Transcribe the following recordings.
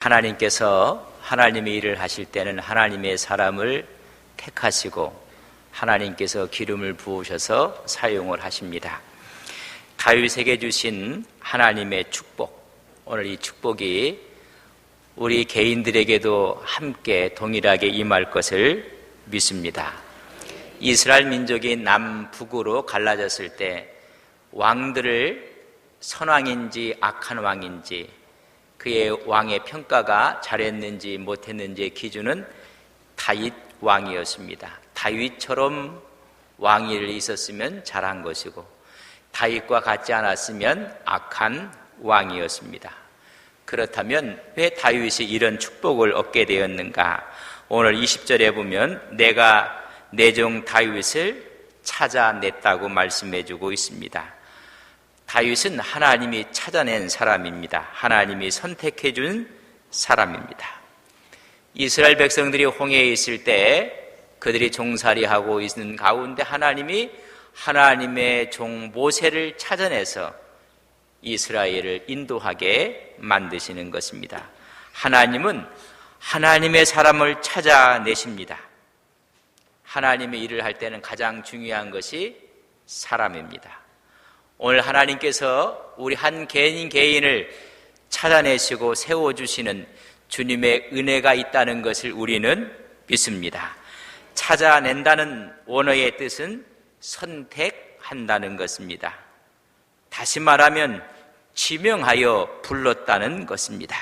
하나님께서 하나님의 일을 하실 때는 하나님의 사람을 택하시고 하나님께서 기름을 부으셔서 사용을 하십니다. 다윗에게 주신 하나님의 축복, 오늘 이 축복이 우리 개인들에게도 함께 동일하게 임할 것을 믿습니다. 이스라엘 민족이 남북으로 갈라졌을 때 왕들을 선왕인지 악한 왕인지 그의 왕의 평가가 잘했는지 못했는지의 기준은 다윗 왕이었습니다. 다윗처럼 왕위를 있었으면 잘한 것이고 다윗과 같지 않았으면 악한 왕이었습니다. 그렇다면 왜 다윗이 이런 축복을 얻게 되었는가? 오늘 20절에 보면 내가 내 종 다윗을 찾아냈다고 말씀해 주고 있습니다. 다윗은 하나님이 찾아낸 사람입니다. 하나님이 선택해 준 사람입니다. 이스라엘 백성들이 홍해에 있을 때 그들이 종살이하고 있는 가운데 하나님이 하나님의 종 모세를 찾아내서 이스라엘을 인도하게 만드시는 것입니다. 하나님은 하나님의 사람을 찾아내십니다. 하나님의 일을 할 때는 가장 중요한 것이 사람입니다. 오늘 하나님께서 우리 한 개인을 찾아내시고 세워주시는 주님의 은혜가 있다는 것을 우리는 믿습니다. 찾아낸다는 원어의 뜻은 선택한다는 것입니다. 다시 말하면 지명하여 불렀다는 것입니다.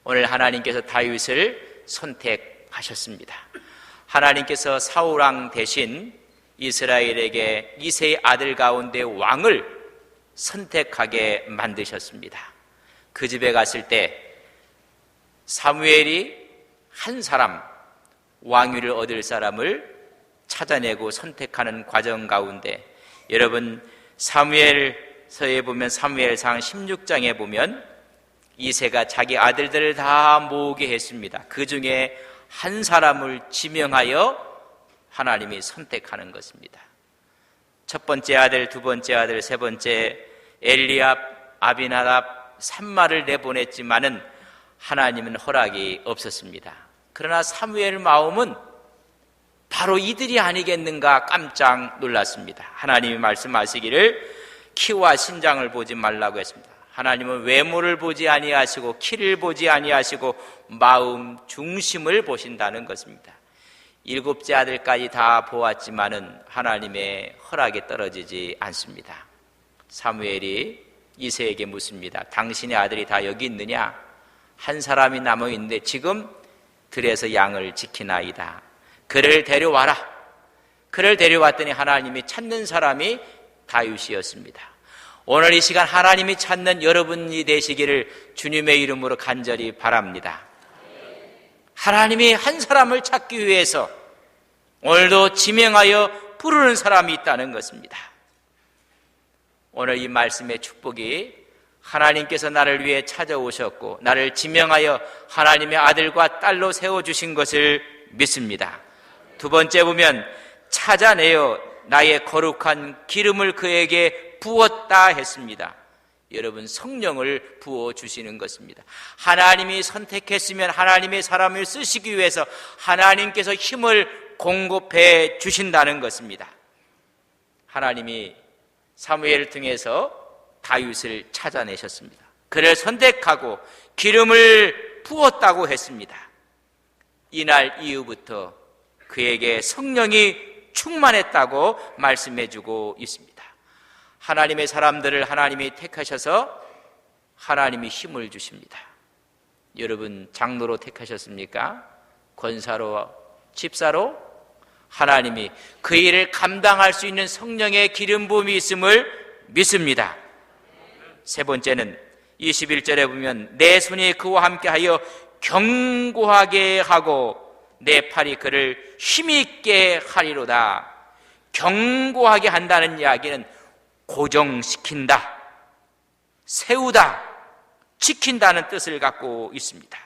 오늘 하나님께서 다윗을 선택하셨습니다. 하나님께서 사울왕 대신 이스라엘에게 이새의 아들 가운데 왕을 선택하게 만드셨습니다. 그 집에 갔을 때 사무엘이 한 사람, 왕위를 얻을 사람을 찾아내고 선택하는 과정 가운데 여러분 사무엘서에 보면 사무엘상 16장에 보면 이새가 자기 아들들을 다 모으게 했습니다. 그 중에 한 사람을 지명하여 하나님이 선택하는 것입니다. 첫 번째 아들, 두 번째 아들, 세 번째 엘리압, 아비나답, 산마를 내보냈지만은 하나님은 허락이 없었습니다. 그러나 사무엘 마음은 바로 이들이 아니겠는가 깜짝 놀랐습니다. 하나님이 말씀하시기를 키와 신장을 보지 말라고 했습니다. 하나님은 외모를 보지 아니하시고 키를 보지 아니하시고 마음 중심을 보신다는 것입니다. 7째 아들까지 다 보았지만은 하나님의 허락이 떨어지지 않습니다. 사무엘이 이새에게 묻습니다. 당신의 아들이 다 여기 있느냐? 한 사람이 남아 있는데 지금 들에서 양을 지키나이다. 그를 데려와라. 그를 데려왔더니 하나님이 찾는 사람이 다윗이었습니다. 오늘 이 시간 하나님이 찾는 여러분이 되시기를 주님의 이름으로 간절히 바랍니다. 하나님이 한 사람을 찾기 위해서 오늘도 지명하여 부르는 사람이 있다는 것입니다. 오늘 이 말씀의 축복이 하나님께서 나를 위해 찾아오셨고 나를 지명하여 하나님의 아들과 딸로 세워주신 것을 믿습니다. 두 번째 보면 찾아내어 나의 거룩한 기름을 그에게 부었다 했습니다. 여러분 성령을 부어주시는 것입니다. 하나님이 선택했으면 하나님의 사람을 쓰시기 위해서 하나님께서 힘을 공급해 주신다는 것입니다. 하나님이 사무엘을 통해서 다윗을 찾아내셨습니다. 그를 선택하고 기름을 부었다고 했습니다. 이날 이후부터 그에게 성령이 충만했다고 말씀해 주고 있습니다. 하나님의 사람들을 하나님이 택하셔서 하나님이 힘을 주십니다. 여러분 장로로 택하셨습니까? 권사로, 집사로? 하나님이 그 일을 감당할 수 있는 성령의 기름 부음이 있음을 믿습니다. 세 번째는 21절에 보면 내 손이 그와 함께하여 견고하게 하고 내 팔이 그를 힘있게 하리로다. 견고하게 한다는 이야기는 고정시킨다, 세우다, 지킨다는 뜻을 갖고 있습니다.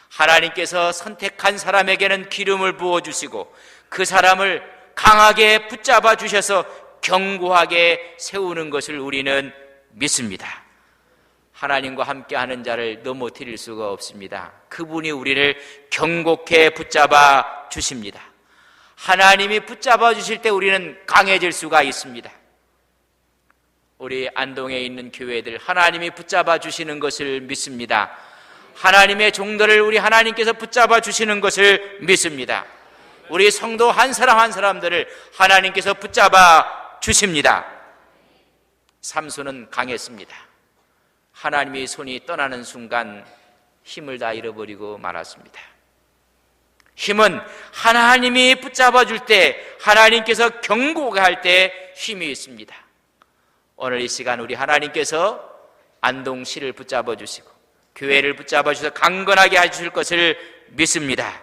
하나님께서 선택한 사람에게는 기름을 부어주시고 그 사람을 강하게 붙잡아 주셔서 견고하게 세우는 것을 우리는 믿습니다. 하나님과 함께하는 자를 넘어뜨릴 수가 없습니다. 그분이 우리를 견고케 붙잡아 주십니다. 하나님이 붙잡아 주실 때 우리는 강해질 수가 있습니다. 우리 안동에 있는 교회들 하나님이 붙잡아 주시는 것을 믿습니다. 하나님의 종들을 우리 하나님께서 붙잡아 주시는 것을 믿습니다. 우리 성도 한 사람 한 사람들을 하나님께서 붙잡아 주십니다. 삼손은 강했습니다. 하나님의 손이 떠나는 순간 힘을 다 잃어버리고 말았습니다. 힘은 하나님이 붙잡아 줄 때, 하나님께서 경고가 할 때 힘이 있습니다. 오늘 이 시간 우리 하나님께서 안동시를 붙잡아 주시고 교회를 붙잡아 주셔서 강건하게 하실 것을 믿습니다.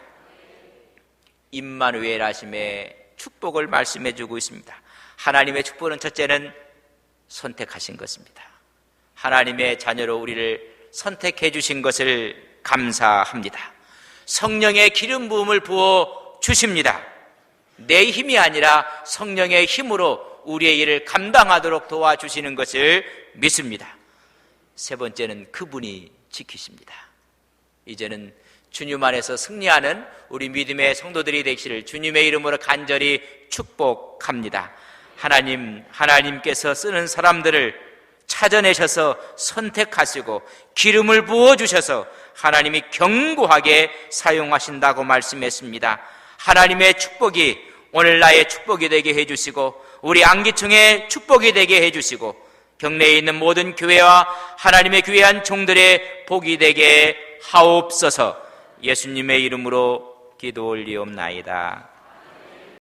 임마누엘 하심의 축복을 말씀해 주고 있습니다. 하나님의 축복은 첫째는 선택하신 것입니다. 하나님의 자녀로 우리를 선택해 주신 것을 감사합니다. 성령의 기름 부음을 부어 주십니다. 내 힘이 아니라 성령의 힘으로 우리의 일을 감당하도록 도와주시는 것을 믿습니다. 세 번째는 그분이 지키십니다. 이제는 주님 안에서 승리하는 우리 믿음의 성도들이 되시를 주님의 이름으로 간절히 축복합니다. 하나님께서 쓰는 사람들을 찾아내셔서 선택하시고 기름을 부어주셔서 하나님이 견고하게 사용하신다고 말씀했습니다. 하나님의 축복이 오늘 나의 축복이 되게 해주시고 우리 안기총의 축복이 되게 해주시고 경내에 있는 모든 교회와 하나님의 귀한 종들의 복이 되게 하옵소서. 예수님의 이름으로 기도 올리옵나이다.